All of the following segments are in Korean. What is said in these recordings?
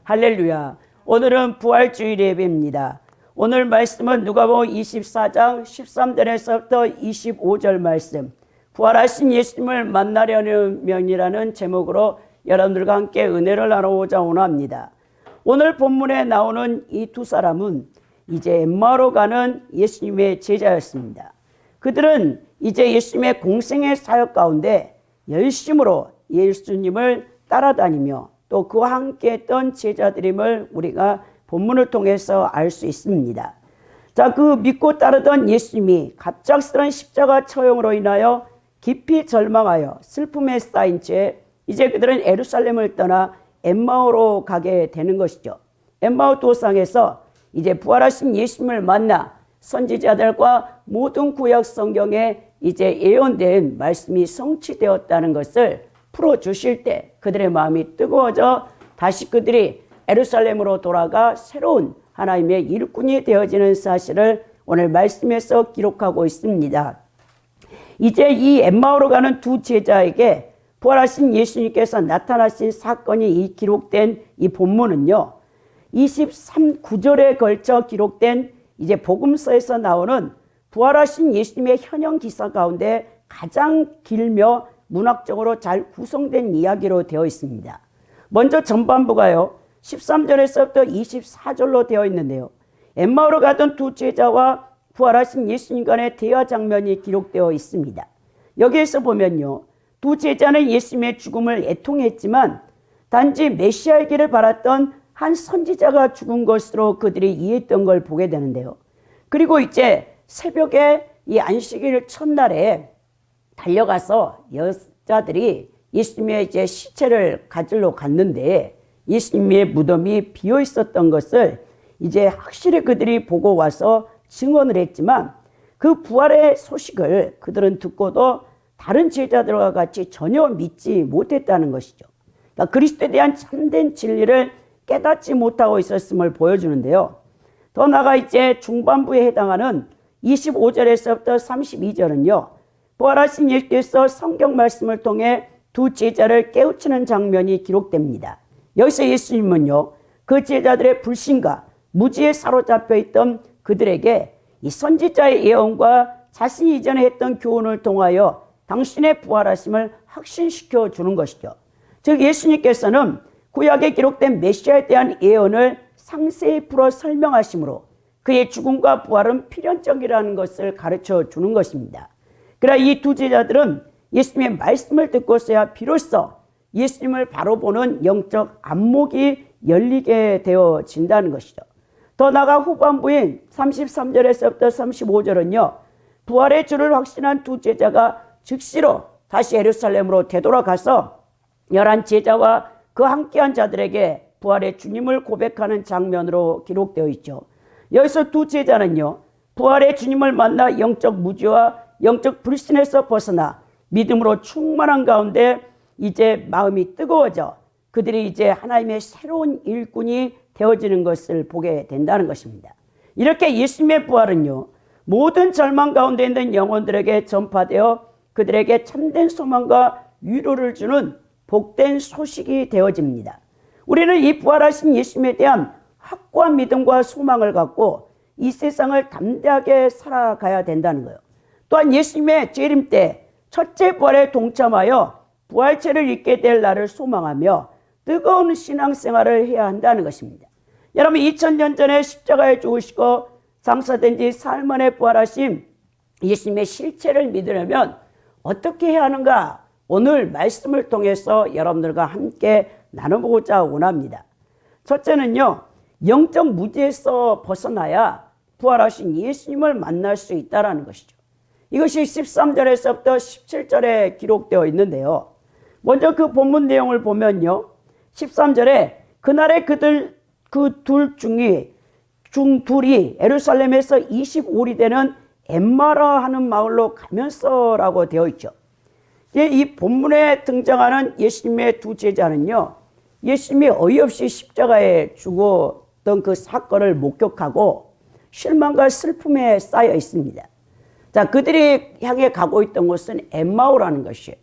할렐루야. 오늘은 부활주일 예배입니다. 오늘 말씀은 누가복음 24장 13절에서부터 25절 말씀, 부활하신 예수님을 만나려는 명이라는 제목으로 여러분들과 함께 은혜를 나누고자 원합니다. 오늘 본문에 나오는 이 두 사람은 이제 엠마오로 가는 예수님의 제자였습니다. 그들은 이제 예수님의 공생의 사역 가운데 열심으로 예수님을 따라다니며 또 그와 함께 했던 제자들임을 우리가 본문을 통해서 알 수 있습니다. 자, 그 믿고 따르던 예수님이 갑작스런 십자가 처형으로 인하여 깊이 절망하여 슬픔에 쌓인 채 이제 그들은 예루살렘을 떠나 엠마오로 가게 되는 것이죠. 엠마오 도상에서 이제 부활하신 예수님을 만나 선지자들과 모든 구약 성경에 이제 예언된 말씀이 성취되었다는 것을 풀어주실 때 그들의 마음이 뜨거워져 다시 그들이 예루살렘으로 돌아가 새로운 하나님의 일꾼이 되어지는 사실을 오늘 말씀에서 기록하고 있습니다. 이제 이 엠마오로 가는 두 제자에게 부활하신 예수님께서 나타나신 사건이 이 기록된 이 본문은요, 23구절에 걸쳐 기록된 이제 복음서에서 나오는 부활하신 예수님의 현형 기사 가운데 가장 길며 문학적으로 잘 구성된 이야기로 되어 있습니다. 먼저 전반부가요, 13절에서부터 24절로 되어 있는데요, 엠마오로 가던 두 제자와 부활하신 예수님 간의 대화 장면이 기록되어 있습니다. 여기에서 보면요, 두 제자는 예수님의 죽음을 애통했지만 단지 메시아이기를 바랐던 한 선지자가 죽은 것으로 그들이 이해했던 걸 보게 되는데요. 그리고 이제 새벽에 이 안식일 첫날에 달려가서 여자들이 예수님의 이제 시체를 가지러 갔는데 예수님의 무덤이 비어 있었던 것을 이제 확실히 그들이 보고 와서 증언을 했지만 그 부활의 소식을 그들은 듣고도 다른 제자들과 같이 전혀 믿지 못했다는 것이죠. 그러니까 그리스도에 대한 참된 진리를 깨닫지 못하고 있었음을 보여주는데요. 더 나아가 이제 중반부에 해당하는 25절에서부터 32절은요, 부활하신 예수께서 성경 말씀을 통해 두 제자를 깨우치는 장면이 기록됩니다. 여기서 예수님은요, 그 제자들의 불신과 무지에 사로잡혀 있던 그들에게 이 선지자의 예언과 자신이 이전에 했던 교훈을 통하여 당신의 부활하심을 확신시켜 주는 것이죠. 즉 예수님께서는 구약에 기록된 메시아에 대한 예언을 상세히 풀어 설명하심으로 그의 죽음과 부활은 필연적이라는 것을 가르쳐 주는 것입니다. 그러나 이 두 제자들은 예수님의 말씀을 듣고서야 비로소 예수님을 바로 보는 영적 안목이 열리게 되어진다는 것이죠. 더 나아가 후반부인 33절에서부터 35절은요, 부활의 주를 확신한 두 제자가 즉시로 다시 예루살렘으로 되돌아가서 11 제자와 그 함께한 자들에게 부활의 주님을 고백하는 장면으로 기록되어 있죠. 여기서 두 제자는요, 부활의 주님을 만나 영적 무지와 영적 불신에서 벗어나 믿음으로 충만한 가운데 이제 마음이 뜨거워져 그들이 이제 하나님의 새로운 일꾼이 되어지는 것을 보게 된다는 것입니다. 이렇게 예수님의 부활은요, 모든 절망 가운데 있는 영혼들에게 전파되어 그들에게 참된 소망과 위로를 주는 복된 소식이 되어집니다. 우리는 이 부활하신 예수님에 대한 확고한 믿음과 소망을 갖고 이 세상을 담대하게 살아가야 된다는 거예요. 또한 예수님의 재림 때 첫째 부활에 동참하여 부활체를 입게 될 날을 소망하며 뜨거운 신앙생활을 해야 한다는 것입니다. 여러분, 2000년 전에 십자가에 죽으시고 장사된 지 사흘 만에 부활하신 예수님의 실체를 믿으려면 어떻게 해야 하는가? 오늘 말씀을 통해서 여러분들과 함께 나눠보고자 원합니다. 첫째는요, 영적 무지에서 벗어나야 부활하신 예수님을 만날 수 있다는 것이죠. 이것이 13절에서부터 17절에 기록되어 있는데요. 먼저 그 본문 내용을 보면요, 13절에 그날에 그 둘 중 둘이 예루살렘에서 25리 되는 엠마라 하는 마을로 가면서라고 되어 있죠. 이 본문에 등장하는 예수님의 두 제자는요, 예수님이 어이없이 십자가에 죽었던 그 사건을 목격하고 실망과 슬픔에 쌓여 있습니다. 자, 그들이 향해 가고 있던 곳은 엠마오라는 것이에요.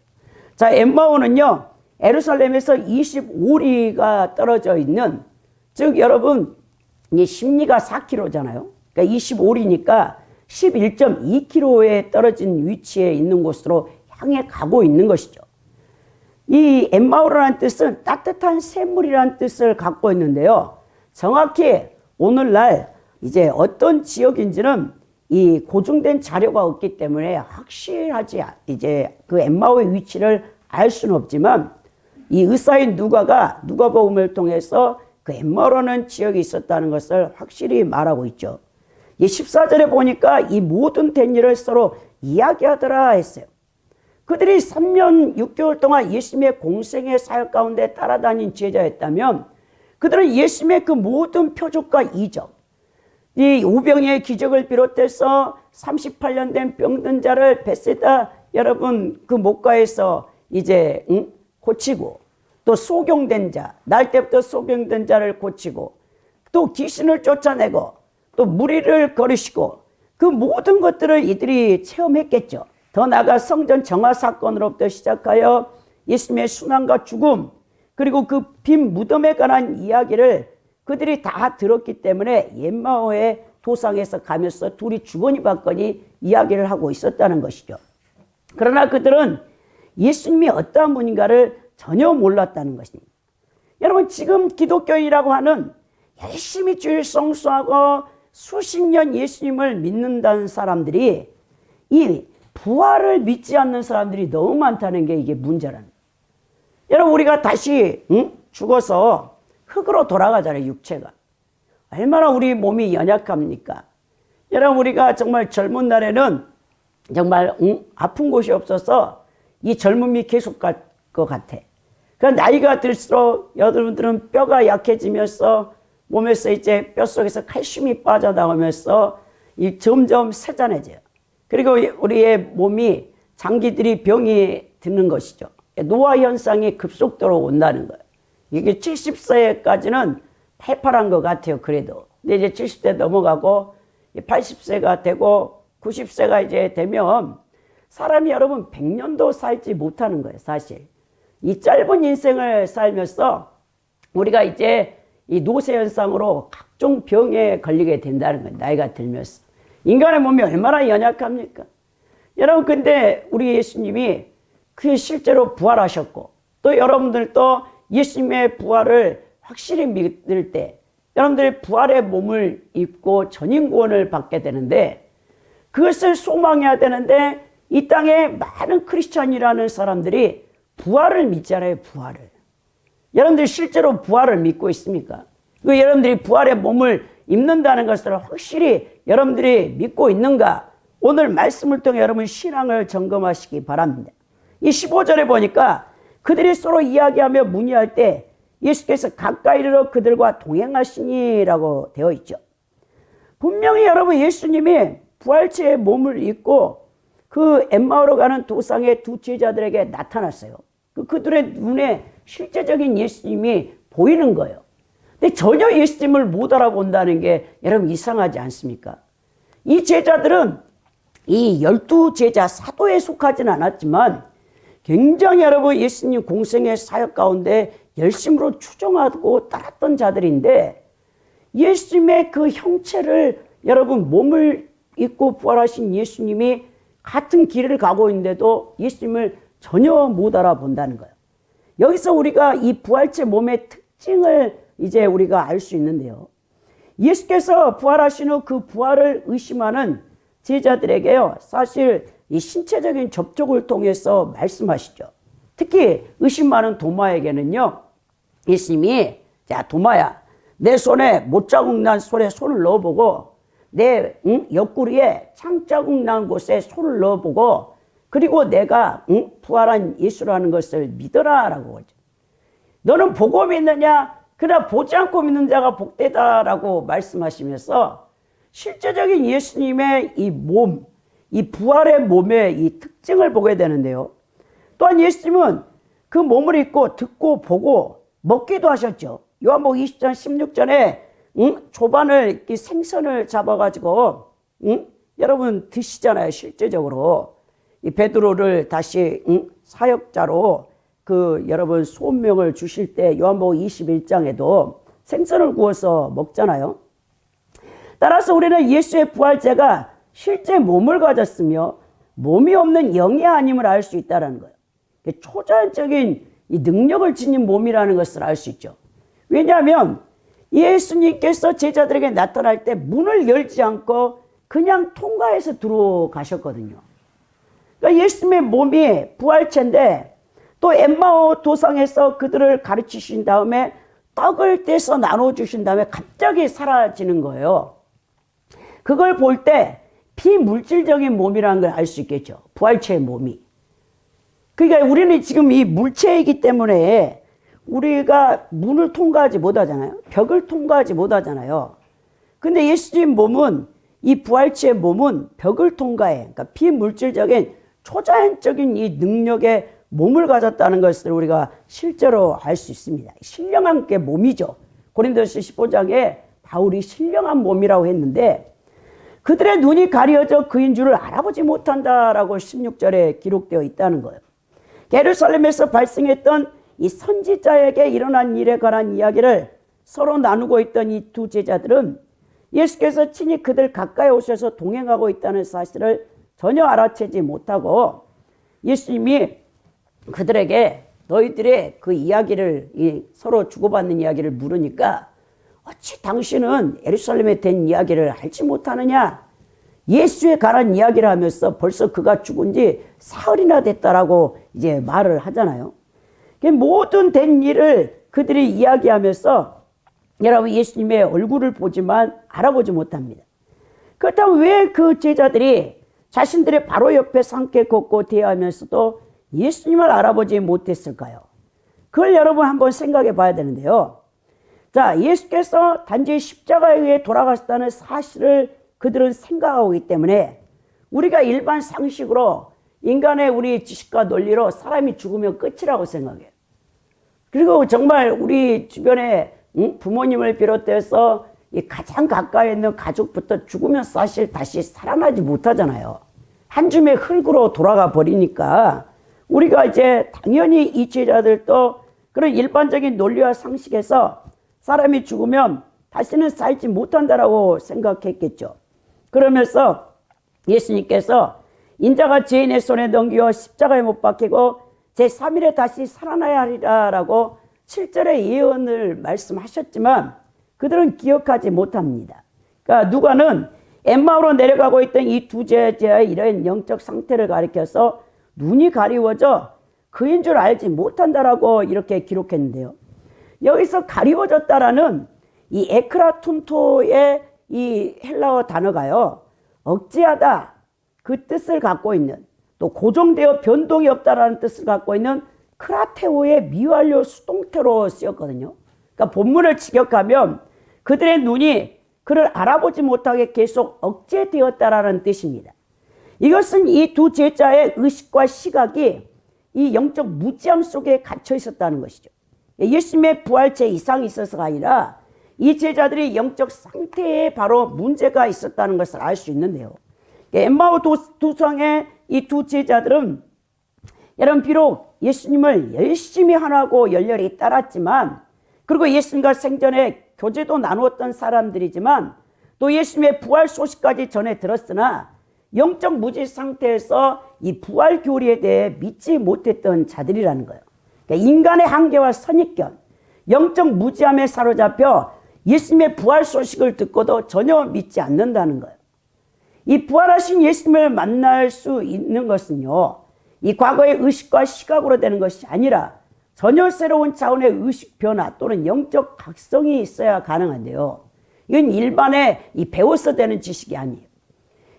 자, 엠마오는요, 예루살렘에서 25리가 떨어져 있는 즉 여러분 이 심리가 4km잖아요. 그러니까 25리니까 11.2km에 떨어진 위치에 있는 곳으로 향해 가고 있는 것이죠. 이 엠마오라는 뜻은 따뜻한 샘물이라는 뜻을 갖고 있는데요. 정확히 오늘날 이제 어떤 지역인지는 이 고증된 자료가 없기 때문에 확실하지 이제 그 엠마오의 위치를 알 수는 없지만 이 의사인 누가가 누가복음을 통해서 그 엠마오라는 지역이 있었다는 것을 확실히 말하고 있죠. 이 14절에 보니까 이 모든 된 일을 서로 이야기하더라 했어요. 그들이 3년 6개월 동안 예수님의 공생의 사역 가운데 따라다닌 제자였다면 그들은 예수님의 그 모든 표적과 이적, 이 오병이의 기적을 비롯해서 38년 된 병든 자를 베세다 여러분 그 목가에서 이제 고치고 또 소경된 자, 날 때부터 소경된 자를 고치고 또 귀신을 쫓아내고 또 무리를 거르시고 그 모든 것들을 이들이 체험했겠죠. 더 나아가 성전 정화 사건으로부터 시작하여 예수님의 순환과 죽음 그리고 그 빈 무덤에 관한 이야기를 그들이 다 들었기 때문에 엠마오의 도상에서 가면서 둘이 주거니 받거니 이야기를 하고 있었다는 것이죠. 그러나 그들은 예수님이 어떠한 분인가를 전혀 몰랐다는 것입니다. 여러분 지금 기독교인이라고 하는 열심히 주일 성수하고 수십 년 예수님을 믿는다는 사람들이 이 부활을 믿지 않는 사람들이 너무 많다는 게 이게 문제라는 거예요. 여러분 우리가 다시 죽어서 흙으로 돌아가잖아요. 육체가. 얼마나 우리 몸이 연약합니까? 여러분 우리가 정말 젊은 날에는 정말 아픈 곳이 없어서 이 젊음이 계속 갈 것 같아. 그러니까 나이가 들수록 여러분들은 뼈가 약해지면서 몸에서 이제 뼛속에서 칼슘이 빠져나오면서 이 점점 세잔해져요. 그리고 우리의 몸이 장기들이 병이 드는 것이죠. 노화 현상이 급속도로 온다는 거예요. 이게 70세까지는 팔팔한 것 같아요. 그래도. 근데 이제 70세 넘어가고 80세가 되고 90세가 이제 되면 사람이 여러분 100년도 살지 못하는 거예요. 사실. 이 짧은 인생을 살면서 우리가 이제 이 노쇠 현상으로 각종 병에 걸리게 된다는 거예요. 나이가 들면서. 인간의 몸이 얼마나 연약합니까? 여러분 근데 우리 예수님이 그 실제로 부활하셨고 또 여러분들도 예수님의 부활을 확실히 믿을 때 여러분들이 부활의 몸을 입고 전인구원을 받게 되는데 그것을 소망해야 되는데 이 땅에 많은 크리스찬이라는 사람들이 부활을 믿잖아요. 부활을. 여러분들이 실제로 부활을 믿고 있습니까? 여러분들이 부활의 몸을 입는다는 것을 확실히 여러분들이 믿고 있는가? 오늘 말씀을 통해 여러분 신앙을 점검하시기 바랍니다. 이 15절에 보니까 그들이 서로 이야기하며 문의할 때 예수께서 가까이 이르러 그들과 동행하시니라고 되어 있죠. 분명히 여러분 예수님이 부활체의 몸을 입고 그 엠마오로 가는 도상의 두 제자들에게 나타났어요. 그들의 눈에 실제적인 예수님이 보이는 거예요. 근데 전혀 예수님을 못 알아본다는 게 여러분 이상하지 않습니까? 이 제자들은 이 12제자 사도에 속하진 않았지만 굉장히 여러분 예수님 공생의 사역 가운데 열심으로 추종하고 따랐던 자들인데 예수님의 그 형체를 여러분 몸을 입고 부활하신 예수님이 같은 길을 가고 있는데도 예수님을 전혀 못 알아본다는 거예요. 여기서 우리가 이 부활체 몸의 특징을 이제 우리가 알 수 있는데요. 예수께서 부활하신 후 그 부활을 의심하는 제자들에게요. 사실 이 신체적인 접촉을 통해서 말씀하시죠. 특히 의심 많은 도마에게는요. 예수님이 자 도마야 내 손에 못자국 난 손에 손을 넣어보고 내 옆구리에 창자국 난 곳에 손을 넣어보고 그리고 내가 부활한 예수라는 것을 믿어라 라고 하죠. 너는 보고 믿느냐? 그러나 보지 않고 믿는 자가 복되다라고 말씀하시면서 실제적인 예수님의 이 몸, 이 부활의 몸의 이 특징을 보게 되는데요. 또한 예수님은 그 몸을 입고 듣고 보고 먹기도 하셨죠. 요한복음 20장 16절에 조반을 이 생선을 잡아가지고 여러분 드시잖아요. 실제적으로 이 베드로를 다시 사역자로 그 여러분 소명을 주실 때 요한복음 21장에도 생선을 구워서 먹잖아요. 따라서 우리는 예수의 부활체가 실제 몸을 가졌으며 몸이 없는 영이 아님을 알 수 있다는 거예요. 초자연적인 이 능력을 지닌 몸이라는 것을 알 수 있죠. 왜냐하면 예수님께서 제자들에게 나타날 때 문을 열지 않고 그냥 통과해서 들어가셨거든요. 그러니까 예수님의 몸이 부활체인데 또 엠마오 도상에서 그들을 가르치신 다음에 떡을 떼서 나눠주신 다음에 갑자기 사라지는 거예요. 그걸 볼 때 비물질적인 몸이라는 걸 알 수 있겠죠. 부활체의 몸이. 그러니까 우리는 지금 이 물체이기 때문에 우리가 문을 통과하지 못하잖아요. 벽을 통과하지 못하잖아요. 근데 예수님 몸은, 이 부활체의 몸은 벽을 통과해. 그러니까 비물질적인 초자연적인 이 능력의 몸을 가졌다는 것을 우리가 실제로 알 수 있습니다. 신령한 게 몸이죠. 고린도서 15장에 바울이 신령한 몸이라고 했는데 그들의 눈이 가려져 그인 줄을 알아보지 못한다라고 16절에 기록되어 있다는 거예요. 예루살렘에서 발생했던 이 선지자에게 일어난 일에 관한 이야기를 서로 나누고 있던 이 두 제자들은 예수께서 친히 그들 가까이 오셔서 동행하고 있다는 사실을 전혀 알아채지 못하고 예수님이 그들에게 너희들의 그 이야기를 서로 주고받는 이야기를 물으니까 어찌 당신은 예루살렘에 된 이야기를 알지 못하느냐? 예수에 관한 이야기를 하면서 벌써 그가 죽은 지 사흘이나 됐다라고 이제 말을 하잖아요. 모든 된 일을 그들이 이야기하면서 여러분 예수님의 얼굴을 보지만 알아보지 못합니다. 그렇다면 왜 그 제자들이 자신들의 바로 옆에 함께 걷고 대화하면서도 예수님을 알아보지 못했을까요? 그걸 여러분 한번 생각해 봐야 되는데요. 자, 예수께서 단지 십자가에 의해 돌아가셨다는 사실을 그들은 생각하고 있기 때문에 우리가 일반 상식으로 인간의 우리 지식과 논리로 사람이 죽으면 끝이라고 생각해요. 그리고 정말 우리 주변에 부모님을 비롯해서 가장 가까이 있는 가족부터 죽으면 사실 다시 살아나지 못하잖아요. 한 줌의 흙으로 돌아가 버리니까 우리가 이제 당연히 이 제자들도 그런 일반적인 논리와 상식에서 사람이 죽으면 다시는 살지 못한다라고 생각했겠죠. 그러면서 예수님께서 인자가 죄인의 손에 넘겨 십자가에 못 박히고 제3일에 다시 살아나야 하리라라고 7절의 예언을 말씀하셨지만 그들은 기억하지 못합니다. 그러니까 누가는 엠마오로 내려가고 있던 이 두 제자의 이런 영적 상태를 가리켜서 눈이 가리워져 그인 줄 알지 못한다라고 이렇게 기록했는데요. 여기서 가리워졌다라는 이 에크라툰토의 이 헬라어 단어가요, 억제하다 그 뜻을 갖고 있는, 또 고정되어 변동이 없다라는 뜻을 갖고 있는 크라테오의 미완료 수동태로 쓰였거든요. 그러니까 본문을 직역하면 그들의 눈이 그를 알아보지 못하게 계속 억제되었다라는 뜻입니다. 이것은 이 두 제자의 의식과 시각이 이 영적 무지함 속에 갇혀 있었다는 것이죠. 예수님의 부활체 이상이 있어서가 아니라 이 제자들이 영적 상태에 바로 문제가 있었다는 것을 알 수 있는데요. 엠마오 도상의 이 두 제자들은 여러분 비록 예수님을 열심히 하나고 열렬히 따랐지만, 그리고 예수님과 생전에 교제도 나누었던 사람들이지만 또 예수님의 부활 소식까지 전해 들었으나 영적 무지 상태에서 이 부활 교리에 대해 믿지 못했던 자들이라는 거예요. 그러니까 인간의 한계와 선입견, 영적 무지함에 사로잡혀 예수님의 부활 소식을 듣고도 전혀 믿지 않는다는 거예요. 이 부활하신 예수님을 만날 수 있는 것은요, 이 과거의 의식과 시각으로 되는 것이 아니라 전혀 새로운 차원의 의식 변화 또는 영적 각성이 있어야 가능한데요. 이건 일반의 이 배워서 되는 지식이 아니에요.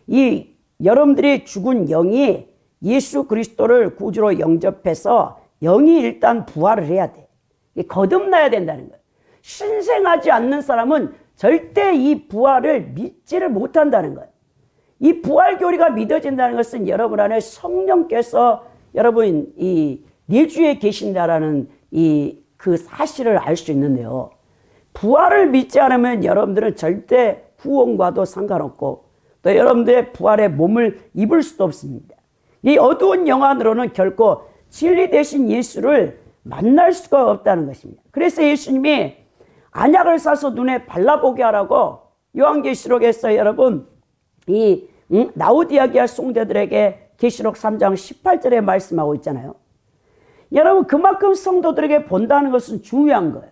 이 여러분들이 죽은 영이 예수 그리스도를 구주로 영접해서 영이 일단 부활을 해야 돼. 거듭나야 된다는 거예요. 신생하지 않는 사람은 절대 이 부활을 믿지를 못한다는 거예요. 이 부활 교리가 믿어진다는 것은 여러분 안에 성령께서 여러분 이 내주에 계신다라는 그 사실을 알 수 있는데요. 부활을 믿지 않으면 여러분들은 절대 후원과도 상관없고 또 여러분들의 부활의 몸을 입을 수도 없습니다. 이 어두운 영안으로는 결코 진리 되신 예수를 만날 수가 없다는 것입니다. 그래서 예수님이 안약을 사서 눈에 발라보게 하라고 요한계시록에서 여러분 이 라오디아기아 성도들에게 계시록 3장 18절에 말씀하고 있잖아요. 여러분 그만큼 성도들에게 본다는 것은 중요한 거예요.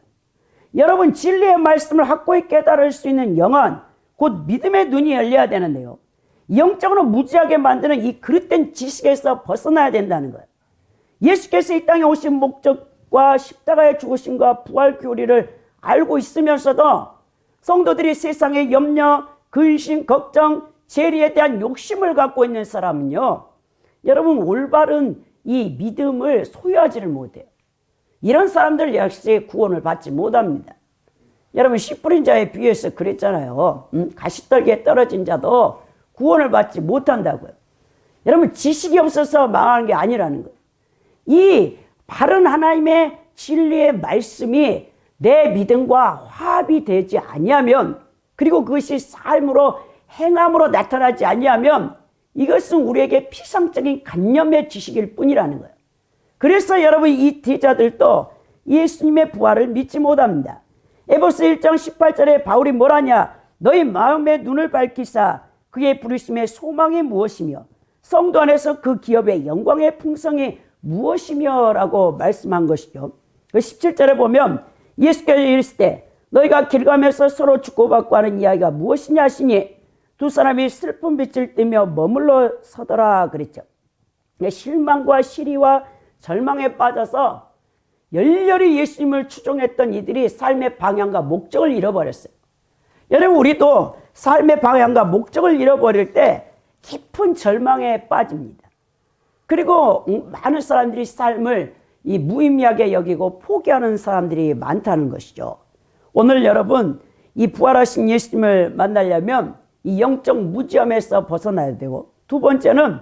여러분 진리의 말씀을 확고히 깨달을 수 있는 영은 곧 믿음의 눈이 열려야 되는데요. 영적으로 무지하게 만드는 이 그릇된 지식에서 벗어나야 된다는 거예요. 예수께서 이 땅에 오신 목적과 십자가의 죽으심과 부활 교리를 알고 있으면서도 성도들이 세상의 염려, 근심, 걱정, 재리에 대한 욕심을 갖고 있는 사람은요, 여러분 올바른 이 믿음을 소유하지를 못해요. 이런 사람들 역시 구원을 받지 못합니다. 여러분 씨 뿌린 자에 비유해서 그랬잖아요. 가시떨기에 떨어진 자도 구원을 받지 못한다고요. 여러분 지식이 없어서 망하는 게 아니라는 거예요. 이 바른 하나님의 진리의 말씀이 내 믿음과 화합이 되지 아니하면, 그리고 그것이 삶으로 행함으로 나타나지 아니하면 이것은 우리에게 피상적인 관념의 지식일 뿐이라는 거예요. 그래서 여러분 이 제자들도 예수님의 부활을 믿지 못합니다. 에베소 1장 18절에 바울이 뭐라냐? 너희 마음의 눈을 밝히사 그의 부르심의 소망이 무엇이며 성도 안에서 그 기업의 영광의 풍성이 무엇이며 라고 말씀한 것이죠. 그 17절에 보면 예수께서 이르시되 너희가 길 가면서 서로 주고받고 하는 이야기가 무엇이냐 하시니 두 사람이 슬픈 빛을 띠며 머물러 서더라 그랬죠. 실망과 시리와 절망에 빠져서 열렬히 예수님을 추종했던 이들이 삶의 방향과 목적을 잃어버렸어요. 여러분 우리도 삶의 방향과 목적을 잃어버릴 때 깊은 절망에 빠집니다. 그리고 많은 사람들이 삶을 이 무의미하게 여기고 포기하는 사람들이 많다는 것이죠. 오늘 여러분 이 부활하신 예수님을 만나려면 이 영적 무지함에서 벗어나야 되고, 두 번째는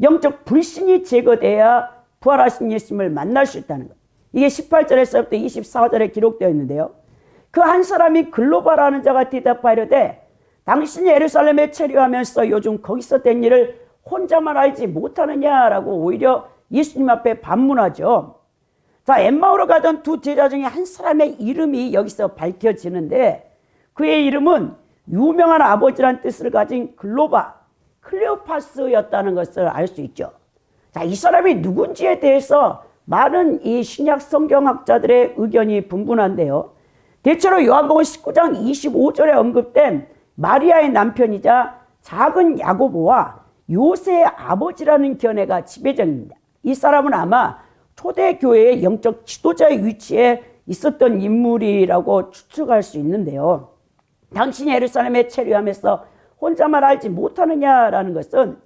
영적 불신이 제거돼야 부활하신 예수님을 만날 수 있다는 것. 이게 18절에서부터 24절에 기록되어 있는데요. 그 한 사람이 글로바라는 자가 대답하이르되 당신이 예루살렘에 체류하면서 요즘 거기서 된 일을 혼자만 알지 못하느냐라고 오히려 예수님 앞에 반문하죠. 자, 엠마오로 가던 두 제자 중에 한 사람의 이름이 여기서 밝혀지는데 그의 이름은 유명한 아버지란 뜻을 가진 글로바, 클레오파스였다는 것을 알 수 있죠. 자, 이 사람이 누군지에 대해서 많은 이 신약 성경학자들의 의견이 분분한데요. 대체로 요한복음 19장 25절에 언급된 마리아의 남편이자 작은 야고보와 요새의 아버지라는 견해가 지배적입니다. 이 사람은 아마 초대교회의 영적 지도자의 위치에 있었던 인물이라고 추측할 수 있는데요. 당신이 예루살렘에 체류하면서 혼자만 알지 못하느냐라는 것은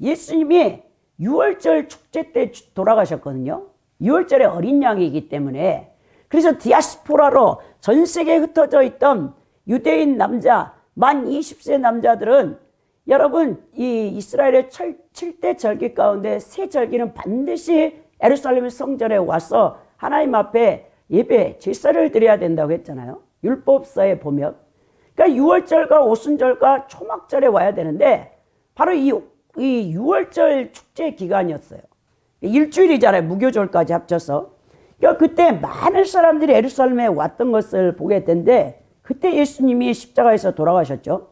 예수님이 6월절 축제 때 돌아가셨거든요. 6월절에 어린 양이기 때문에. 그래서 디아스포라로 전 세계에 흩어져 있던 유대인 남자, 만 20세 남자들은 여러분 이 이스라엘의 7대 절기 가운데 세 절기는 반드시 예루살렘 성전에 와서 하나님 앞에 예배, 제사를 드려야 된다고 했잖아요. 율법서에 보면. 그러니까 6월절과 오순절과 초막절에 와야 되는데 바로 이 6월절 축제 기간이었어요. 일주일이잖아요. 무교절까지 합쳐서. 그러니까 그때 많은 사람들이 예루살렘에 왔던 것을 보게 된데 그때 예수님이 십자가에서 돌아가셨죠.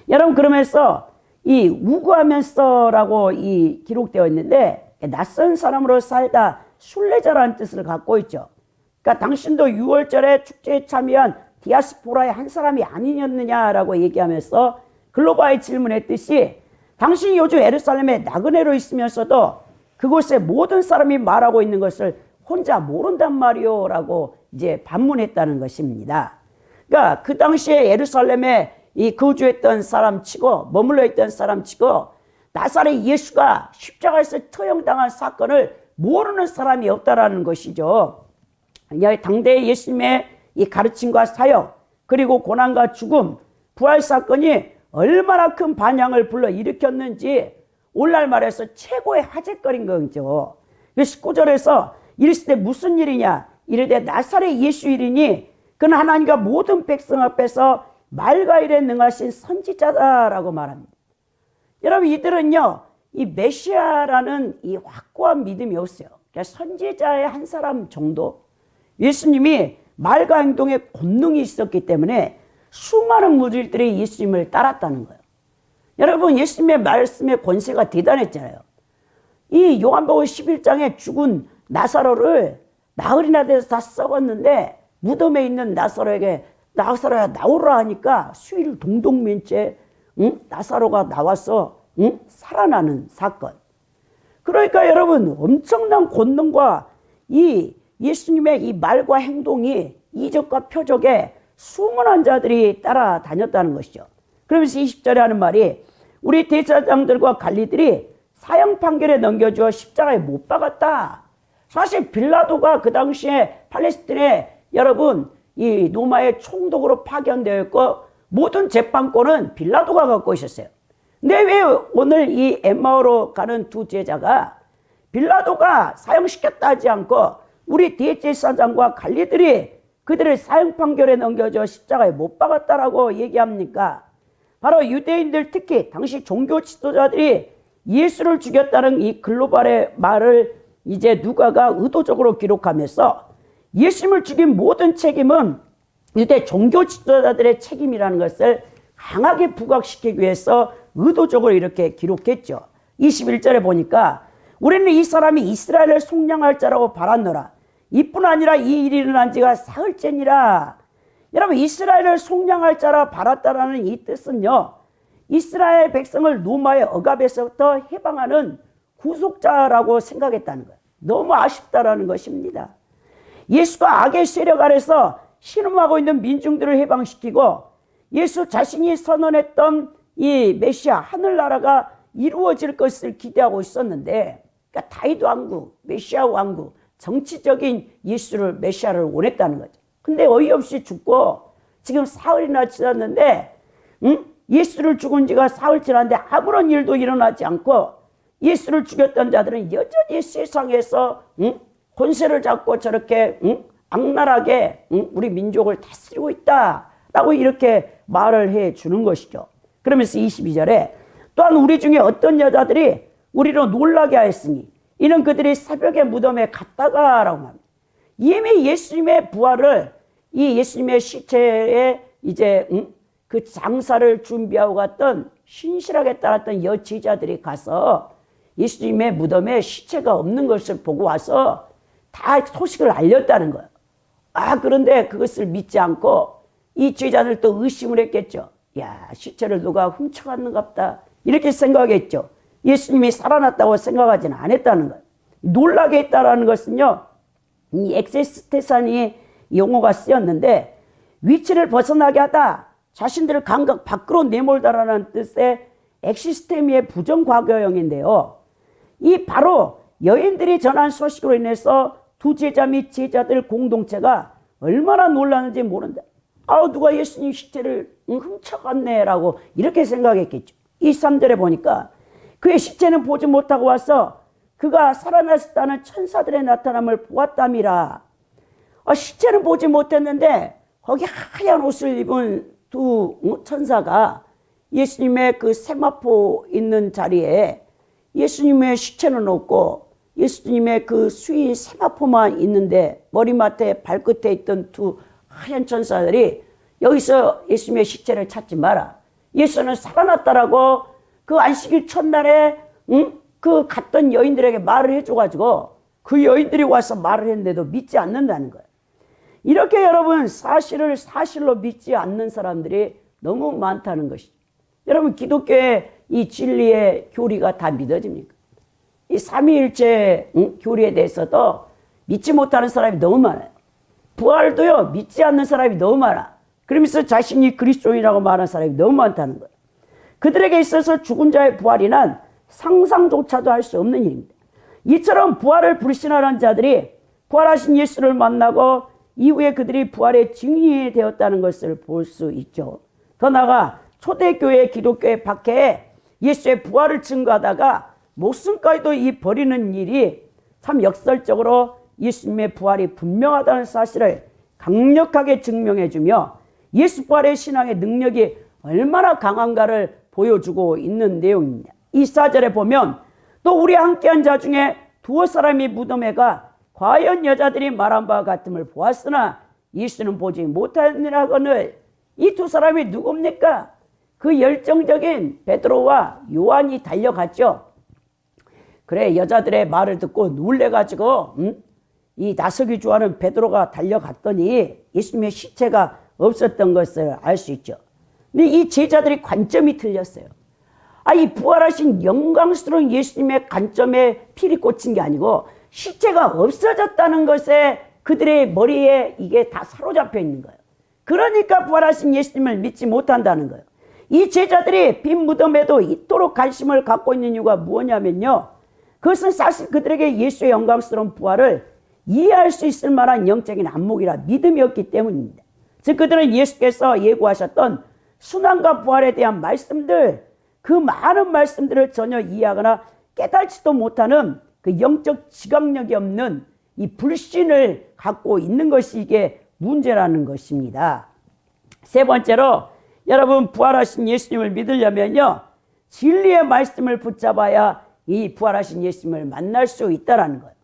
여러분 그러면서 이 우구하면서라고 이 기록되어 있는데 낯선 사람으로 살다 순례자라는 뜻을 갖고 있죠. 그러니까 당신도 6월절에 축제에 참여한 디아스포라의 한 사람이 아니었느냐라고 얘기하면서 글로바의 질문했듯이 당신이 요즘 예루살렘에 나그네로 있으면서도 그곳에 모든 사람이 말하고 있는 것을 혼자 모른단 말이오 라고 이제 반문했다는 것입니다. 그러니까 그 당시에 예루살렘에 이 거주했던 사람 치고 머물러 있던 사람 치고 나사렛 예수가 십자가에서 처형당한 사건을 모르는 사람이 없다라는 것이죠. 당대의 예수님의 이 가르침과 사역, 그리고 고난과 죽음, 부활 사건이 얼마나 큰 반향을 불러일으켰는지 오늘날 말해서 최고의 화제거리인 거죠. 19절에서 이르시되 무슨 일이냐? 이르되 나사렛 예수 일이니 그는 하나님과 모든 백성 앞에서 말과 일에 능하신 선지자다라고 말합니다. 여러분 이들은요 이 메시아라는 이 확고한 믿음이 없어요. 그러니까 선지자의 한 사람 정도. 예수님이 말과 행동에 권능이 있었기 때문에 수많은 무리들이 예수님을 따랐다는 거예요. 여러분, 예수님의 말씀의 권세가 대단했잖아요. 이 요한복음 11장에 죽은 나사로를 나흘이나 돼서 다 썩었는데 무덤에 있는 나사로에게 나사로야 나오라 하니까 수위를 동동 맨 채 나사로가 나와서 살아나는 사건. 그러니까 여러분, 엄청난 권능과 이 예수님의 이 말과 행동이 이적과 표적에 수많은 자들이 따라다녔다는 것이죠. 그러면서 20절에 하는 말이 우리 대제사장들과 관리들이 사형 판결에 넘겨주어 십자가에 못 박았다. 사실 빌라도가 그 당시에 팔레스틴에 여러분 이 로마의 총독으로 파견되어 있고 모든 재판권은 빌라도가 갖고 있었어요. 근데 왜 오늘 이 엠마오로 가는 두 제자가 빌라도가 사형시켰다 하지 않고 우리 대제사장과 관리들이 그들을 사형 판결에 넘겨줘 십자가에 못 박았다라고 얘기합니까? 바로 유대인들, 특히 당시 종교 지도자들이 예수를 죽였다는 이 글로벌의 말을 이제 누가가 의도적으로 기록하면서 예수님을 죽인 모든 책임은 유대 종교 지도자들의 책임이라는 것을 강하게 부각시키기 위해서 의도적으로 이렇게 기록했죠. 21절에 보니까 우리는 이 사람이 이스라엘을 속량할 자라고 바랐노라. 이뿐 아니라 이 일이 일어난 지가 사흘째니라. 여러분, 이스라엘을 속량할 자라 바랐다라는 이 뜻은요, 이스라엘 백성을 로마의 억압에서부터 해방하는 구속자라고 생각했다는 거예요. 너무 아쉽다라는 것입니다. 예수가 악의 세력 아래서 신음하고 있는 민중들을 해방시키고 예수 자신이 선언했던 이 메시아 하늘나라가 이루어질 것을 기대하고 있었는데, 그러니까 다윗 왕국, 메시아 왕국, 정치적인 예수를 메시아를 원했다는 거죠. 근데 어이없이 죽고 지금 사흘이나 지났는데 예수를 죽은 지가 사흘 지났는데 아무런 일도 일어나지 않고 예수를 죽였던 자들은 여전히 세상에서 권세를 잡고 저렇게 악랄하게 우리 민족을 다스리고 있다라고 이렇게 말을 해 주는 것이죠. 그러면서 22절에 또한 우리 중에 어떤 여자들이 우리를 놀라게 하였으니 이는 그들이 새벽에 무덤에 갔다가라고 합니다. 이미 예수님의 부활을 이 예수님의 시체에 이제 그 장사를 준비하고 갔던 신실하게 따랐던 여제자들이 가서 예수님의 무덤에 시체가 없는 것을 보고 와서 다 소식을 알렸다는 거예요. 그런데 그것을 믿지 않고 이 제자들 또 의심을 했겠죠. 야, 시체를 누가 훔쳐갔는갑다 이렇게 생각했죠. 예수님이 살아났다고 생각하지는 않았다는 거예요. 놀라게 했다라는 것은요, 이 엑세스테산이 용어가 쓰였는데 위치를 벗어나게 하다, 자신들을 감각 밖으로 내몰다라는 뜻의 엑시스테미의 부정과거형인데요. 이 바로 여인들이 전한 소식으로 인해서 두 제자 및 제자들 공동체가 얼마나 놀랐는지 모른다. 누가 예수님 시체를 훔쳐갔네라고 이렇게 생각했겠죠. 23절에 보니까 그의 시체는 보지 못하고 와서 그가 살아났다는 천사들의 나타남을 보았답니다. 시체는 보지 못했는데 거기 하얀 옷을 입은 두 천사가 예수님의 그 세마포 있는 자리에 예수님의 시체는 없고 예수님의 그 수의 세마포만 있는데 머리맡에 발끝에 있던 두 하얀 천사들이 여기서 예수님의 시체를 찾지 마라. 예수는 살아났다라고 그 안식일 첫날에 그 갔던 여인들에게 말을 해줘가지고 그 여인들이 와서 말을 했는데도 믿지 않는다는 거예요. 이렇게 여러분 사실을 사실로 믿지 않는 사람들이 너무 많다는 것이죠. 여러분, 기독교의 이 진리의 교리가 다 믿어집니까? 이 삼위일체 교리에 대해서도 믿지 못하는 사람이 너무 많아요. 부활도요, 믿지 않는 사람이 너무 많아. 그러면서 자신이 그리스도인이라고 말하는 사람이 너무 많다는 거예요. 그들에게 있어서 죽은 자의 부활이란 상상조차도 할 수 없는 일입니다. 이처럼 부활을 불신하는 자들이 부활하신 예수를 만나고 이후에 그들이 부활의 증인이 되었다는 것을 볼 수 있죠. 더 나아가 초대교회 기독교의 박해에 예수의 부활을 증거하다가 목숨까지도 버리는 일이 참 역설적으로 예수님의 부활이 분명하다는 사실을 강력하게 증명해주며 예수 부활의 신앙의 능력이 얼마나 강한가를 보여주고 있는 내용입니다. 이 4절에 보면 또 우리 함께한 자 중에 두어 사람이 무덤에 가 과연 여자들이 말한 바와 같음을 보았으나 예수는 보지 못하느라거늘. 이 두 사람이 누굽니까? 그 열정적인 베드로와 요한이 달려갔죠. 그래, 여자들의 말을 듣고 놀래가지고 이 나서기 좋아하는 베드로가 달려갔더니 예수님의 시체가 없었던 것을 알 수 있죠. 근데 이 제자들이 관점이 틀렸어요. 이 부활하신 영광스러운 예수님의 관점에 필이 꽂힌 게 아니고 시체가 없어졌다는 것에 그들의 머리에 이게 다 사로잡혀 있는 거예요. 그러니까 부활하신 예수님을 믿지 못한다는 거예요. 이 제자들이 빈 무덤에도 이토록 관심을 갖고 있는 이유가 뭐냐면요, 그것은 사실 그들에게 예수의 영광스러운 부활을 이해할 수 있을 만한 영적인 안목이라 믿음이었기 때문입니다. 즉 그들은 예수께서 예고하셨던 순환과 부활에 대한 말씀들, 그 많은 말씀들을 전혀 이해하거나 깨달지도 못하는 그 영적 지각력이 없는 이 불신을 갖고 있는 것이 이게 문제라는 것입니다. 세 번째로, 여러분, 부활하신 예수님을 믿으려면요, 진리의 말씀을 붙잡아야 이 부활하신 예수님을 만날 수 있다라는 거예요.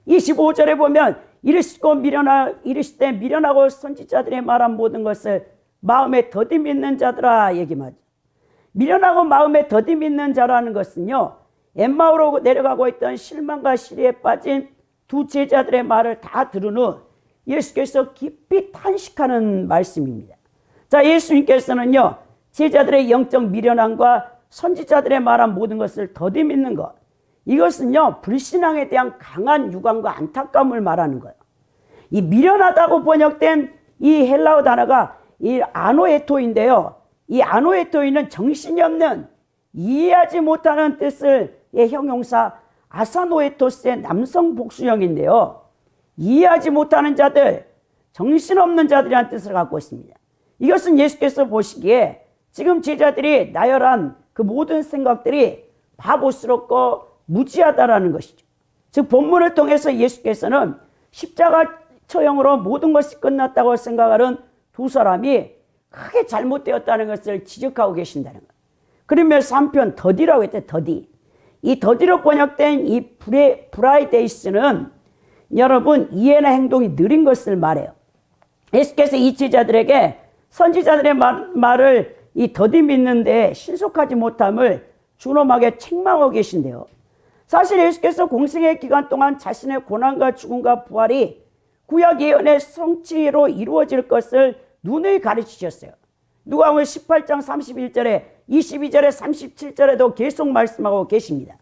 25절에 보면 이르시되 미련하고 선지자들의 말한 모든 것을 마음에 더디 믿는 자들아 얘기하죠. 미련하고 마음에 더디 믿는 자라는 것은요, 엠마오로 내려가고 있던 실망과 시리에 빠진 두 제자들의 말을 다 들은 후 예수께서 깊이 탄식하는 말씀입니다. 자, 예수님께서는요, 제자들의 영적 미련함과 선지자들의 말한 모든 것을 더디 믿는 것, 이것은요, 불신앙에 대한 강한 유감과 안타까움을 말하는 거예요. 이 미련하다고 번역된 이 헬라어 단어가 이 아노에토인데요, 이 아노에토이는 정신이 없는, 이해하지 못하는 뜻을 형용사 아사노에토스의 남성 복수형인데요, 이해하지 못하는 자들, 정신없는 자들이라는 뜻을 갖고 있습니다. 이것은 예수께서 보시기에 지금 제자들이 나열한 그 모든 생각들이 바보스럽고 무지하다라는 것이죠. 즉 본문을 통해서 예수께서는 십자가 처형으로 모든 것이 끝났다고 생각하는 두 사람이 크게 잘못되었다는 것을 지적하고 계신다는 거예요. 그러면서 한편 더디라고 했대. 더디. 이 더디로 번역된 이 브라이데이스는 여러분 이해나 행동이 느린 것을 말해요. 예수께서 이 제자들에게 선지자들의 말을 이 더디 믿는데 신속하지 못함을 준엄하게 책망하고 계신데요. 사실 예수께서 공생의 기간 동안 자신의 고난과 죽음과 부활이 구약 예언의 성취로 이루어질 것을 누누이 가르치셨어요. 누가복음 18장 31절에 22절에 37절에도 계속 말씀하고 계십니다.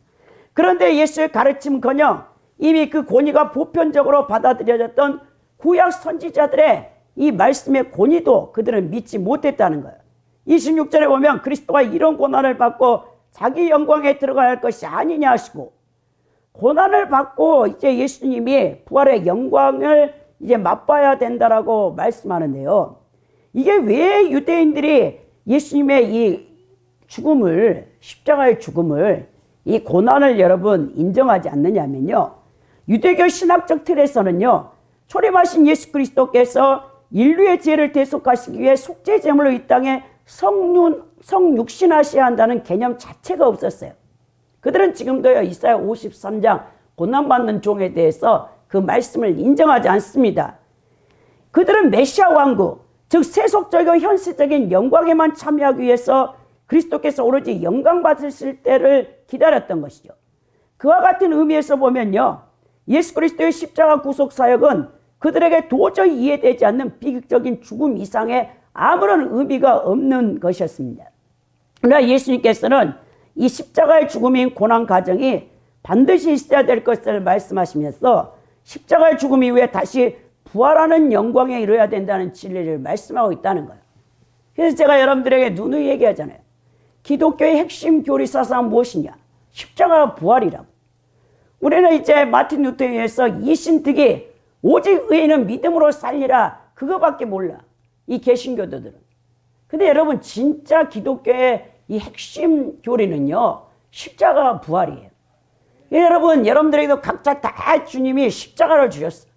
그런데 예수의 가르침은커녕 이미 그 권위가 보편적으로 받아들여졌던 구약 선지자들의 이 말씀의 권위도 그들은 믿지 못했다는 거예요. 26절에 보면 그리스도가 이런 고난을 받고 자기 영광에 들어가야 할 것이 아니냐 하시고, 고난을 받고 이제 예수님이 부활의 영광을 이제 맛봐야 된다라고 말씀하는데요. 이게 왜 유대인들이 예수님의 이 죽음을, 십자가의 죽음을, 이 고난을 여러분 인정하지 않느냐면요, 유대교 신학적 틀에서는요, 초림하신 예수 그리스도께서 인류의 죄를 대속하시기 위해 속죄 제물로 이 땅에 성육신하셔야 한다는 개념 자체가 없었어요. 그들은 지금도요, 이사야 53장 고난받는 종에 대해서 그 말씀을 인정하지 않습니다. 그들은 메시아 왕국, 즉 세속적이고 현실적인 영광에만 참여하기 위해서 그리스도께서 오로지 영광 받으실 때를 기다렸던 것이죠. 그와 같은 의미에서 보면요, 예수 그리스도의 십자가 구속 사역은 그들에게 도저히 이해되지 않는 비극적인 죽음 이상의 아무런 의미가 없는 것이었습니다. 그러나 예수님께서는 이 십자가의 죽음인 고난 과정이 반드시 있어야 될 것을 말씀하시면서 십자가의 죽음 이후에 다시 부활하는 영광에 이르러야 된다는 진리를 말씀하고 있다는 거예요. 그래서 제가 여러분들에게 누누이 얘기하잖아요. 기독교의 핵심 교리 사상은 무엇이냐? 십자가 부활이라고. 우리는 이제 마틴 루터에 의해서 이신득이 오직 의인은 믿음으로 살리라, 그거밖에 몰라, 이 개신교도들은. 근데 여러분, 진짜 기독교의 이 핵심 교리는요, 십자가 부활이에요. 여러분, 여러분들에게도 각자 다 주님이 십자가를 주셨어요.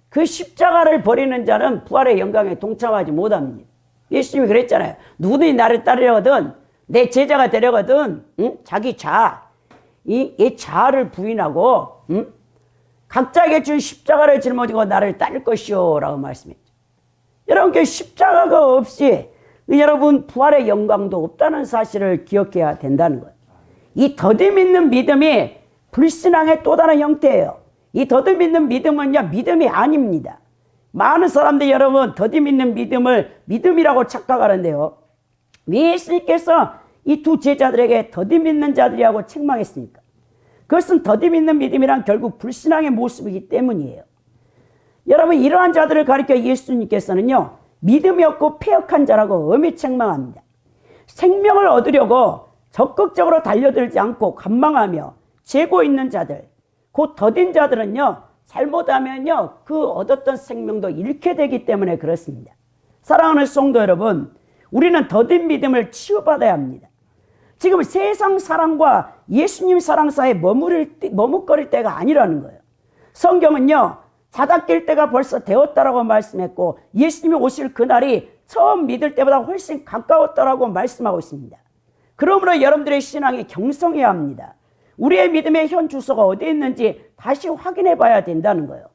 그 십자가를 버리는 자는 부활의 영광에 동참하지 못합니다. 예수님이 그랬잖아요. 누구든지 나를 따르려거든, 내 제자가 되려거든, 자기 이 자아를 부인하고, 각자에게 준 십자가를 짊어지고 나를 따를 것이요 라고 말씀했죠. 여러분, 그 십자가가 없이 여러분 부활의 영광도 없다는 사실을 기억해야 된다는 거예요. 이 더듬 있는 믿음이 불신앙의 또 다른 형태예요. 이 더듬 있는 믿음은요, 믿음이 아닙니다. 많은 사람들이 여러분 더듬 있는 믿음을 믿음이라고 착각하는데요. 왜 예수님께서 이 두 제자들에게 더듬 있는 자들이라고 책망했습니까? 그것은 더듬 있는 믿음이란 결국 불신앙의 모습이기 때문이에요. 여러분, 이러한 자들을 가리켜 예수님께서는요, 믿음이 없고 패역한 자라고 엄히 책망합니다. 생명을 얻으려고 적극적으로 달려들지 않고 관망하며 재고 있는 자들, 곧 더딘 자들은요, 잘못하면요, 그 얻었던 생명도 잃게 되기 때문에 그렇습니다. 사랑하는 성도 여러분, 우리는 더딘 믿음을 치유받아야 합니다. 지금 세상 사랑과 예수님 사랑 사이에 머뭇거릴 때가 아니라는 거예요. 성경은요, 자다 깰 때가 벌써 되었다라고 말씀했고, 예수님이 오실 그날이 처음 믿을 때보다 훨씬 가까웠다라고 말씀하고 있습니다. 그러므로 여러분들의 신앙이 경성해야 합니다. 우리의 믿음의 현 주소가 어디에 있는지 다시 확인해 봐야 된다는 거예요.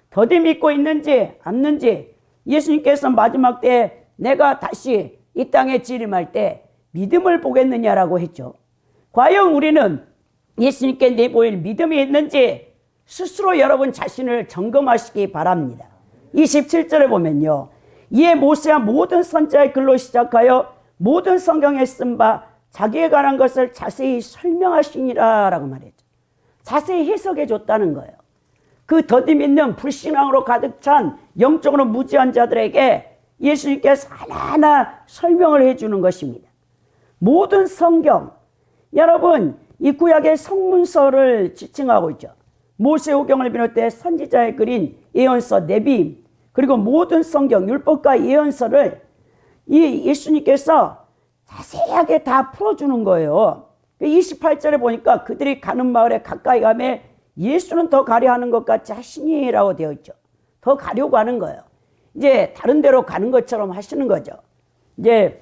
더디 믿고 있는지 않는지, 예수님께서 마지막 때에 내가 다시 이 땅에 재림할 때 믿음을 보겠느냐라고 했죠. 과연 우리는 예수님께 내보일 믿음이 있는지 스스로 여러분 자신을 점검하시기 바랍니다. 27절에 보면요, 이에 모세가 모든 선지자의 글로 시작하여 모든 성경에 쓴 바 자기에 관한 것을 자세히 설명하시니라 라고 말했죠. 자세히 해석해 줬다는 거예요. 그 더디 믿는 불신앙으로 가득 찬 영적으로 무지한 자들에게 예수님께서 하나하나 설명을 해주는 것입니다. 모든 성경, 여러분 이 구약의 성문서를 지칭하고 있죠. 모세오경을 비롯해 선지자의 글인 예언서, 네비임, 그리고 모든 성경, 율법과 예언서를 이 예수님께서 자세하게 다 풀어주는 거예요. 28절에 보니까 그들이 가는 마을에 가까이 가매 예수는 더 가려 하는 것 같이 하시니라고 되어 있죠. 더 가려고 하는 거예요. 이제 다른 데로 가는 것처럼 하시는 거죠. 이제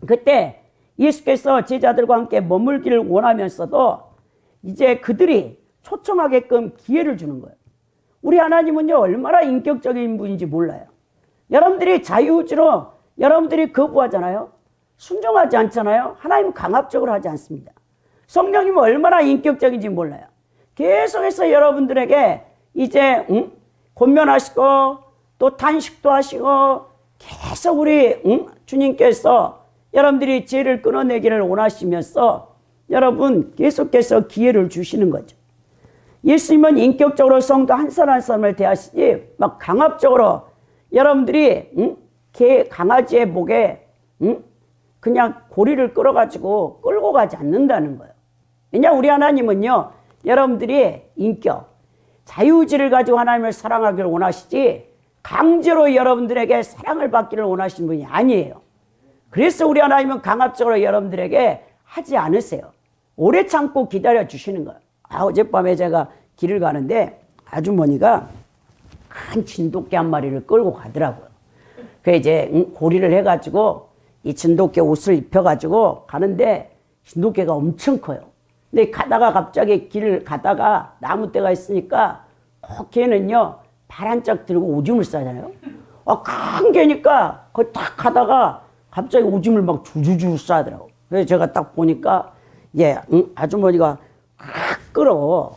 그때 예수께서 제자들과 함께 머물기를 원하면서도 이제 그들이 초청하게끔 기회를 주는 거예요. 우리 하나님은요, 얼마나 인격적인 분인지 몰라요. 여러분들이 자유의지로 여러분들이 거부하잖아요. 순종하지 않잖아요. 하나님은 강압적으로 하지 않습니다. 성령님은 얼마나 인격적인지 몰라요. 계속해서 여러분들에게 이제 권면하시고 또 단식도 하시고 계속 우리 주님께서 여러분들이 죄를 끊어내기를 원하시면서 여러분 계속해서 기회를 주시는 거죠. 예수님은 인격적으로 성도 한 사람 한 사람을 대하시지 막 강압적으로 여러분들이 강아지의 목에 그냥 고리를 끌어가지고 끌고 가지 않는다는 거예요. 왜냐하면 우리 하나님은요, 여러분들이 인격, 자유의지를 가지고 하나님을 사랑하기를 원하시지 강제로 여러분들에게 사랑을 받기를 원하시는 분이 아니에요. 그래서 우리 하나님은 강압적으로 여러분들에게 하지 않으세요. 오래 참고 기다려 주시는 거예요. 어젯밤에 제가 길을 가는데 아주머니가 큰 진돗개 한 마리를 끌고 가더라고요. 그 이제 고리를 해가지고 이 진돗개 옷을 입혀가지고 가는데 진돗개가 엄청 커요. 근데 가다가 갑자기 길을 가다가 나무대가 있으니까 걔는요 발 한 짝 들고 오줌을 싸잖아요. 큰 개니까 거기 딱 가다가 갑자기 오줌을 막 주주주 싸더라고. 그래서 제가 딱 보니까 아주머니가 끌어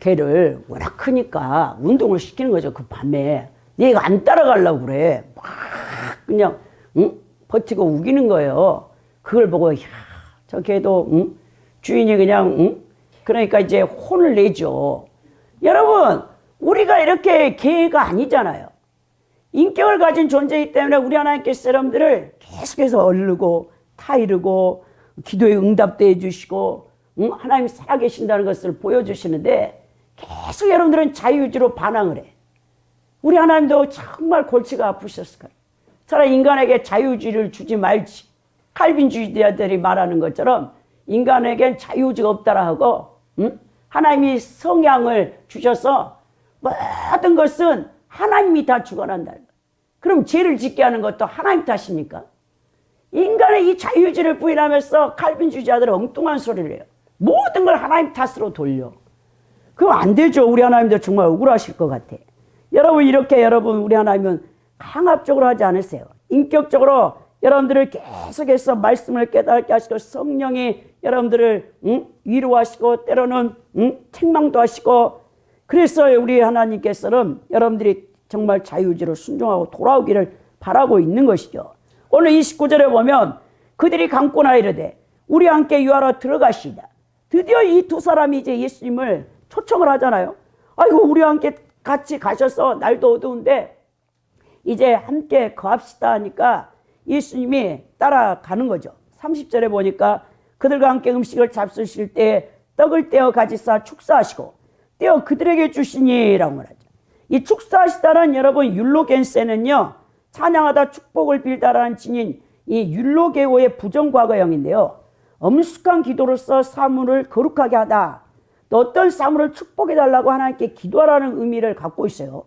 개를 워낙 크니까 운동을 시키는 거죠. 그 밤에 얘가 안 따라가려고 그래. 막 그냥 버티고 우기는 거예요. 그걸 보고 저 개도 주인이 그냥 그러니까 이제 혼을 내죠. 여러분, 우리가 이렇게 개가 아니잖아요. 인격을 가진 존재이기 때문에 우리 하나님께서 여러분들을 계속해서 얼르고 타이르고 기도에 응답도 해주시고 하나님이 살아계신다는 것을 보여주시는데 계속 여러분들은 자유의지로 반항을 해. 우리 하나님도 정말 골치가 아프셨을 거예요. 차라리 인간에게 자유의지를 주지 말지. 칼빈주의자들이 말하는 것처럼 인간에겐 자유의지가 없다라 하고 하나님이 성향을 주셔서 모든 것은 하나님이 다 주관한다. 그럼 죄를 짓게 하는 것도 하나님 탓입니까? 인간의 이 자유의지를 부인하면서 칼빈주의자들은 엉뚱한 소리를 해요. 모든 걸 하나님 탓으로 돌려. 그럼 안 되죠. 우리 하나님도 정말 억울하실 것 같아. 여러분, 이렇게 우리 하나님은 강압적으로 하지 않으세요. 인격적으로 여러분들을 계속해서 말씀을 깨닫게 하시고 성령이 여러분들을 위로하시고 때로는 책망도 하시고, 그래서 우리 하나님께서는 여러분들이 정말 자유의지로 순종하고 돌아오기를 바라고 있는 것이죠. 오늘 29절에 보면 그들이 감고나 이르되 우리 함께 유하러 들어가시다. 드디어 이 두 사람이 이제 예수님을 초청을 하잖아요. 아이고 우리와 함께 같이 가셔서 날도 어두운데 이제 함께 거합시다 하니까 예수님이 따라가는 거죠. 30절에 보니까 그들과 함께 음식을 잡수실 때 떡을 떼어 가지사 축사하시고 떼어 그들에게 주시니라고 말하죠. 이 축사하시다는 여러분 율로겐세는요, 찬양하다 축복을 빌다라는 진인 이 율로게오의 부정과거형인데요, 엄숙한 기도로서 사물을 거룩하게 하다, 또 어떤 사물을 축복해달라고 하나님께 기도하라는 의미를 갖고 있어요.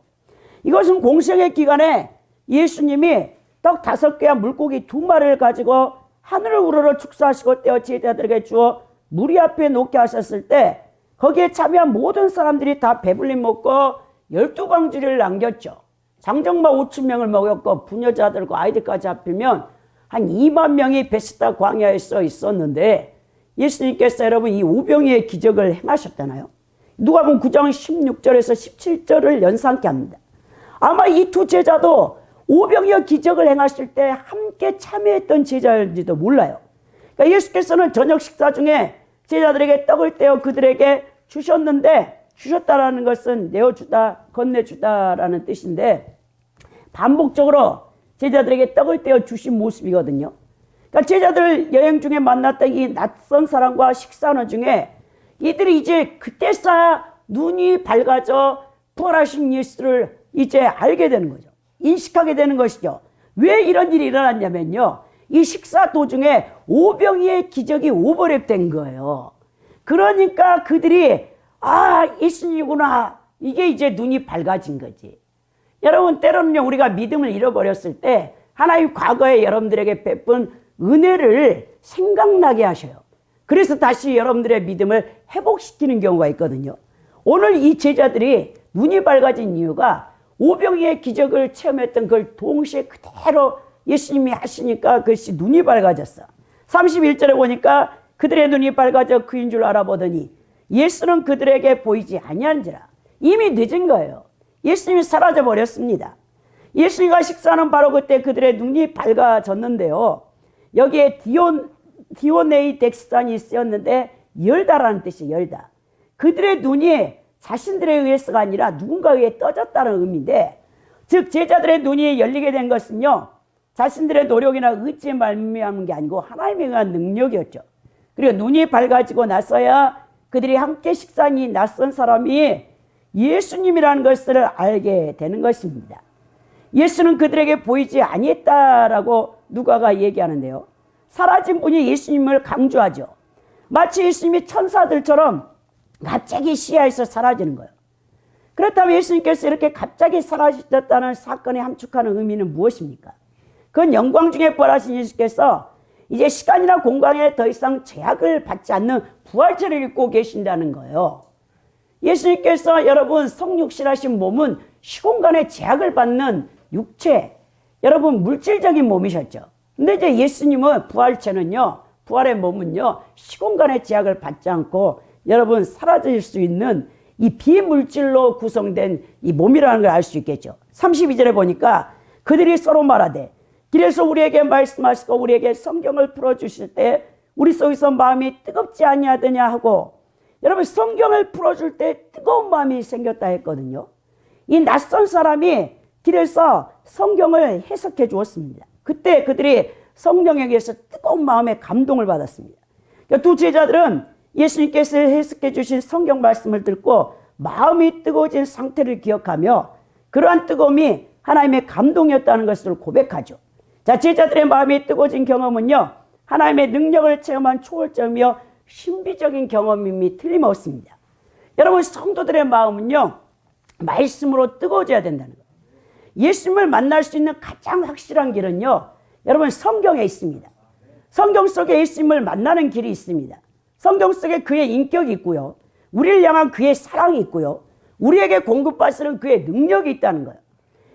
이것은 공생의 기간에 예수님이 떡 5개와 물고기 2마리를 가지고 하늘을 우러러 축사하시고 떼어 제자들에게 주어 무리 앞에 놓게 하셨을 때 거기에 참여한 모든 사람들이 다 배불리 먹고 12광주리를 남겼죠. 장정마 5,000명을 먹였고 부녀자들과 아이들까지 합치면 한 2만 명이 베스다 광야에 써 있었는데 예수님께서 여러분 이 오병이의 기적을 행하셨잖아요. 누가복음 9장 16절에서 17절을 연상케 합니다. 아마 이 두 제자도 오병이어 기적을 행하실 때 함께 참여했던 제자인지도 몰라요. 그러니까 예수께서는 저녁 식사 중에 제자들에게 떡을 떼어 그들에게 주셨는데, 주셨다라는 것은 내어주다, 건네주다라는 뜻인데 반복적으로 제자들에게 떡을 떼어 주신 모습이거든요. 그러니까 제자들 여행 중에 만났던 이 낯선 사람과 식사하는 중에 이들이 이제 그때서야 눈이 밝아져 부활하신 예수를 이제 알게 되는 거죠. 인식하게 되는 것이죠. 왜 이런 일이 일어났냐면요, 이 식사 도중에 오병이의 기적이 오버랩된 거예요. 그러니까 그들이 예수님이구나, 이게 이제 눈이 밝아진 거지. 여러분, 때로는요 우리가 믿음을 잃어버렸을 때 하나님 과거에 여러분들에게 베푼 은혜를 생각나게 하셔요. 그래서 다시 여러분들의 믿음을 회복시키는 경우가 있거든요. 오늘 이 제자들이 눈이 밝아진 이유가 오병이의 기적을 체험했던 그걸 동시에 그대로 예수님이 하시니까 그것이 눈이 밝아졌어. 31절에 보니까 그들의 눈이 밝아져 그인 줄 알아보더니 예수는 그들에게 보이지 아니한지라. 이미 늦은 거예요. 예수님이 사라져 버렸습니다. 예수님과 식사는 바로 그때 그들의 눈이 밝아졌는데요, 여기에 디오네이덱산이 쓰였는데 열다라는 뜻이에요. 열다. 그들의 눈이 자신들에 의해서가 아니라 누군가에 의해 떠졌다는 의미인데, 즉 제자들의 눈이 열리게 된 것은요 자신들의 노력이나 의지에 말미암은 게 아니고 하나님에 의한 능력이었죠. 그리고 눈이 밝아지고 나서야 그들이 함께 식사한 이 낯선 사람이 예수님이라는 것을 알게 되는 것입니다. 예수는 그들에게 보이지 아니했다라고 누가가 얘기하는데요, 사라진 분이 예수님을 강조하죠. 마치 예수님이 천사들처럼 갑자기 시야에서 사라지는 거예요. 그렇다면 예수님께서 이렇게 갑자기 사라지셨다는 사건에 함축하는 의미는 무엇입니까? 그건 영광 중에 부활하신 예수께서 이제 시간이나 공간에 더 이상 제약을 받지 않는 부활체를 입고 계신다는 거예요. 예수님께서 여러분 성육신하신 몸은 시공간에 제약을 받는 육체, 여러분 물질적인 몸이셨죠. 근데 이제 예수님은 부활체는요, 부활의 몸은요 시공간의 제약을 받지 않고 여러분 사라질 수 있는 이 비물질로 구성된 이 몸이라는 걸 알 수 있겠죠. 32절에 보니까 그들이 서로 말하되 길에서 우리에게 말씀하시고 우리에게 성경을 풀어주실 때 우리 속에서 마음이 뜨겁지 아니하더냐 하고, 여러분 성경을 풀어줄 때 뜨거운 마음이 생겼다 했거든요. 이 낯선 사람이 길에서 성경을 해석해 주었습니다. 그때 그들이 성령에 의해서 뜨거운 마음에 감동을 받았습니다. 그러니까 두 제자들은 예수님께서 해석해 주신 성경 말씀을 듣고 마음이 뜨거워진 상태를 기억하며 그러한 뜨거움이 하나님의 감동이었다는 것을 고백하죠. 자, 제자들의 마음이 뜨거워진 경험은요 하나님의 능력을 체험한 초월적이며 신비적인 경험임이 틀림없습니다. 여러분 성도들의 마음은요 말씀으로 뜨거워져야 된다는 거예요. 예수님을 만날 수 있는 가장 확실한 길은요 여러분 성경에 있습니다. 성경 속에 예수님을 만나는 길이 있습니다. 성경 속에 그의 인격이 있고요, 우리를 향한 그의 사랑이 있고요, 우리에게 공급하시는 그의 능력이 있다는 거예요.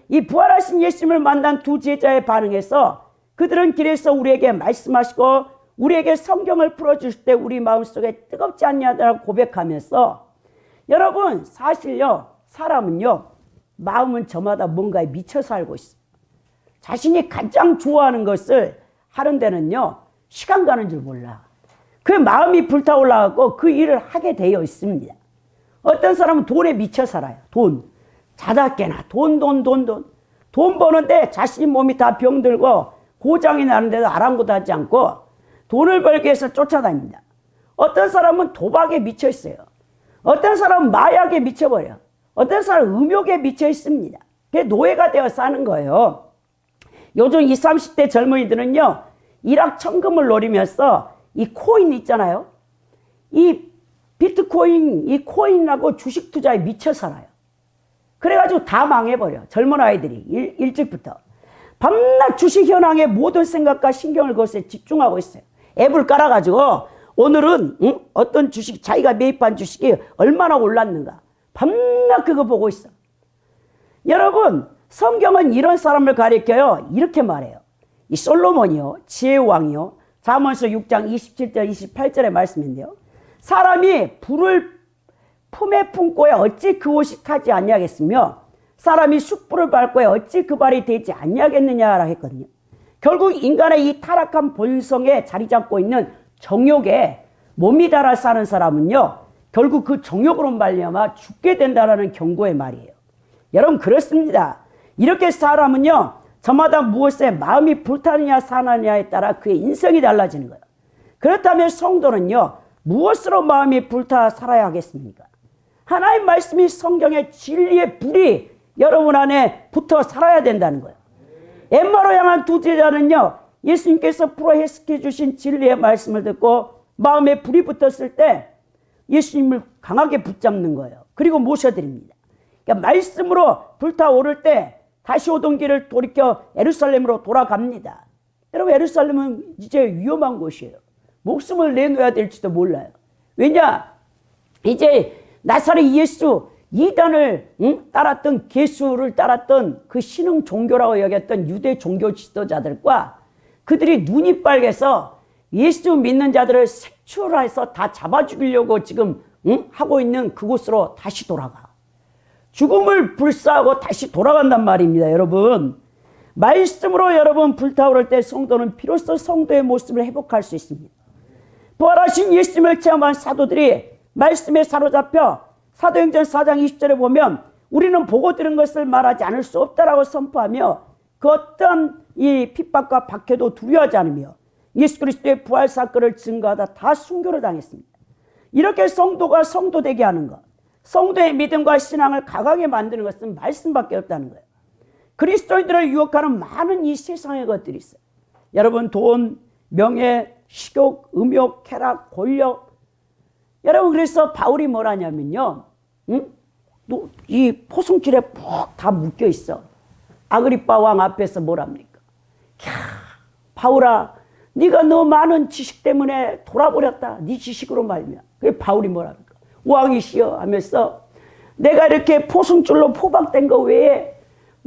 이 부활하신 예수님을 만난 두 제자의 반응에서 그들은 길에서 우리에게 말씀하시고 우리에게 성경을 풀어주실 때 우리 마음속에 뜨겁지 않냐라고 고백하면서, 여러분 사실요, 사람은요 마음은 저마다 뭔가에 미쳐 살고 있어요. 자신이 가장 좋아하는 것을 하는 데는요 시간 가는 줄 몰라. 그 마음이 불타올라가고 그 일을 하게 되어 있습니다. 어떤 사람은 돈에 미쳐 살아요. 돈. 자다 깨나 돈 버는데 자신 몸이 다 병들고 고장이 나는데도 아랑곳 하지 않고 돈을 벌기 위해서 쫓아다닙니다. 어떤 사람은 도박에 미쳐 있어요. 어떤 사람은 마약에 미쳐버려요. 어떤 사람은 음욕에 미쳐 있습니다. 그게 노예가 되어 사는 거예요. 요즘 20, 30대 젊은이들은요 일확천금을 노리면서 이 코인 있잖아요. 이 비트코인, 이 코인하고 주식 투자에 미쳐 살아요. 그래가지고 다 망해버려. 젊은 아이들이 일찍부터 밤낮 주식 현황에 모든 생각과 신경을 그것에 집중하고 있어요. 앱을 깔아가지고 오늘은 어떤 주식, 자기가 매입한 주식이 얼마나 올랐는가 밤낮 그거 보고 있어. 여러분 성경은 이런 사람을 가리켜요. 이렇게 말해요. 이 솔로몬이요, 지혜의 왕이요, 잠언서 6장 27절 28절의 말씀인데요, 사람이 불을 품에 품고에 어찌 그 옷이 타지 아니하겠으며 사람이 숯불을 밟고에 어찌 그 발이 되지 아니하겠느냐라고 했거든요. 결국 인간의 이 타락한 본성에 자리 잡고 있는 정욕에 몸이 달아 사는 사람은요 결국 그 정욕으로 말미암아 죽게 된다라는 경고의 말이에요. 여러분 그렇습니다. 이렇게 사람은요 저마다 무엇에 마음이 불타느냐 사느냐에 따라 그의 인생이 달라지는 거예요. 그렇다면 성도는요 무엇으로 마음이 불타 살아야 하겠습니까? 하나님 말씀이 성경의 진리의 불이 여러분 안에 붙어 살아야 된다는 거예요. 엠마로 향한 두 제자는요 예수님께서 풀어 해석해 주신 진리의 말씀을 듣고 마음에 불이 붙었을 때 예수님을 강하게 붙잡는 거예요. 그리고 모셔드립니다. 그러니까 말씀으로 불타오를 때 다시 오던 길을 돌이켜 예루살렘으로 돌아갑니다. 여러분 예루살렘은 이제 위험한 곳이에요. 목숨을 내놓아야 될지도 몰라요. 왜냐? 이제 나사렛 예수 이단을 따랐던 예수를 따랐던 그 신흥 종교라고 여겼던 유대 종교 지도자들과 그들이 눈이 빨개서 예수 믿는 자들을 색출해서 다 잡아 죽이려고 지금 하고 있는 그곳으로 다시 돌아가. 죽음을 불사하고 다시 돌아간단 말입니다. 여러분 말씀으로 여러분 불타오를 때 성도는 비로소 성도의 모습을 회복할 수 있습니다. 부활하신 예수님을 체험한 사도들이 말씀에 사로잡혀 사도행전 4장 20절에 보면 우리는 보고 들은 것을 말하지 않을 수 없다라고 선포하며 그 어떤 이 핍박과 박해도 두려워하지 않으며 예수 그리스도의 부활 사건을 증거하다 다 순교를 당했습니다. 이렇게 성도가 성도 되게 하는 것, 성도의 믿음과 신앙을 강하게 만드는 것은 말씀밖에 없다는 거예요. 그리스도인들을 유혹하는 많은 이 세상의 것들이 있어요. 여러분 돈, 명예, 식욕, 음욕, 쾌락, 권력. 여러분 그래서 바울이 뭐라냐면요 이 포승줄에 푹 다 묶여 있어. 아그리빠 왕 앞에서 뭐랍니까? 바울아 네가 너 많은 지식 때문에 돌아버렸다. 네 지식으로 말이야. 그게 바울이 뭐랍니까? 왕이시여 하면서 내가 이렇게 포승줄로 포박된 거 외에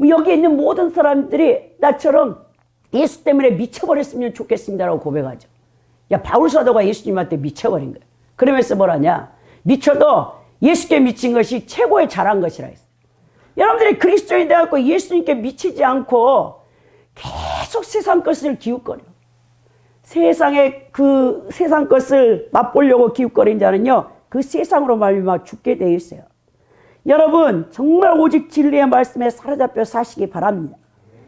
여기 있는 모든 사람들이 나처럼 예수 때문에 미쳐버렸으면 좋겠습니다라고 고백하죠. 야 바울 사도가 예수님한테 미쳐버린 거예요. 그러면서 뭐라냐? 미쳐도 예수께 미친 것이 최고의 잘한 것이라 했어요. 여러분들이 그리스도인이 되어서 예수님께 미치지 않고 계속 세상 것을 기웃거려. 세상의 그 세상 것을 맛보려고 기웃거린 자는요 그 세상으로 말미암아 죽게 되어 있어요. 여러분 정말 오직 진리의 말씀에 사로잡혀 사시기 바랍니다.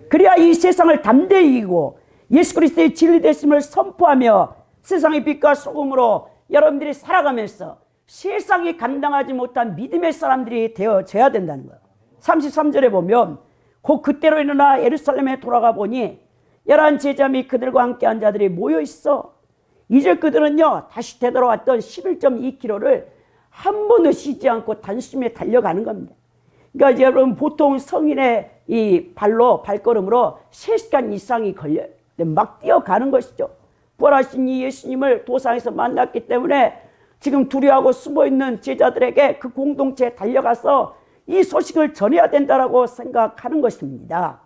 그래야 이 세상을 담대히 이기고 예수 그리스도의 진리 되심을 선포하며 세상의 빛과 소금으로 여러분들이 살아가면서 세상이 감당하지 못한 믿음의 사람들이 되어져야 된다는 거예요. 33절에 보면 곧 그때로 일어나 예루살렘에 돌아가 보니 11 제자 및 그들과 함께한 자들이 모여 있어. 이제 그들은요 다시 되돌아왔던 11.2km를 한 번도 쉬지 않고 단숨에 달려가는 겁니다. 그러니까 여러분 보통 성인의 이 발걸음으로 3시간 이상이 걸려요. 막 뛰어가는 것이죠. 부활하신 이 예수님을 도상에서 만났기 때문에 지금 두려워하고 숨어있는 제자들에게 그 공동체에 달려가서 이 소식을 전해야 된다라고 생각하는 것입니다.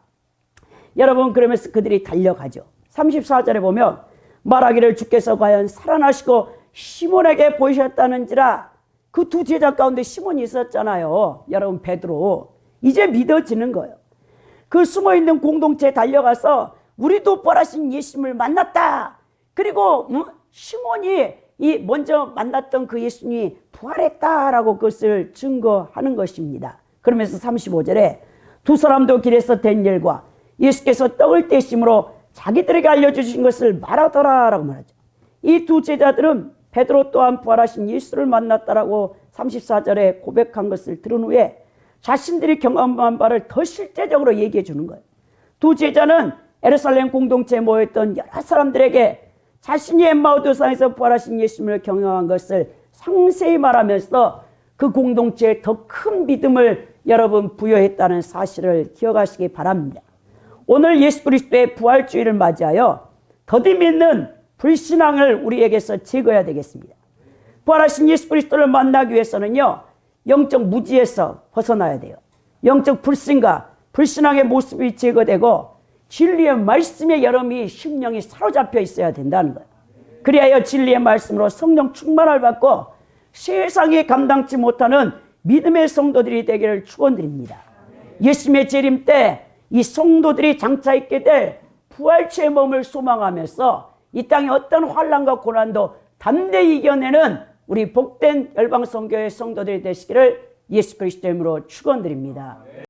여러분, 그러면서 그들이 달려가죠. 34절에 보면 말하기를 주께서 과연 살아나시고 시몬에게 보이셨다는지라. 그 두 제자 가운데 시몬이 있었잖아요. 여러분, 베드로. 이제 믿어지는 거예요. 그 숨어있는 공동체에 달려가서 우리도 부활하신 예수님을 만났다. 그리고 시몬이 이 먼저 만났던 그 예수님이 부활했다라고 그것을 증거하는 것입니다. 그러면서 35절에 두 사람도 길에서 된 일과 예수께서 떡을 떼심으로 자기들에게 알려주신 것을 말하더라라고 말하죠. 이 두 제자들은 베드로 또한 부활하신 예수를 만났다라고 34절에 고백한 것을 들은 후에 자신들이 경험한 바를 더 실제적으로 얘기해 주는 거예요. 두 제자는 예루살렘 공동체에 모였던 여러 사람들에게 자신이 엠마오도상에서 부활하신 예수님을 경험한 것을 상세히 말하면서 그 공동체에 더 큰 믿음을 여러분 부여했다는 사실을 기억하시기 바랍니다. 오늘 예수 그리스도의 부활주의를 맞이하여 더디 믿는 불신앙을 우리에게서 제거해야 되겠습니다. 부활하신 예수 그리스도를 만나기 위해서는요, 영적 무지에서 벗어나야 돼요. 영적 불신과 불신앙의 모습이 제거되고 진리의 말씀에 여러분이 심령이 사로잡혀 있어야 된다는 거예요. 그리하여 진리의 말씀으로 성령 충만을 받고 세상이 감당치 못하는 믿음의 성도들이 되기를 축원드립니다. 예수님의 재림 때 이 성도들이 장차 있게 될 부활체의 몸을 소망하면서 이 땅의 어떤 환난과 고난도 담대히 이겨내는 우리 복된 열방선교회 성도들이 되시기를 예수 그리스도의 이름으로 축원드립니다.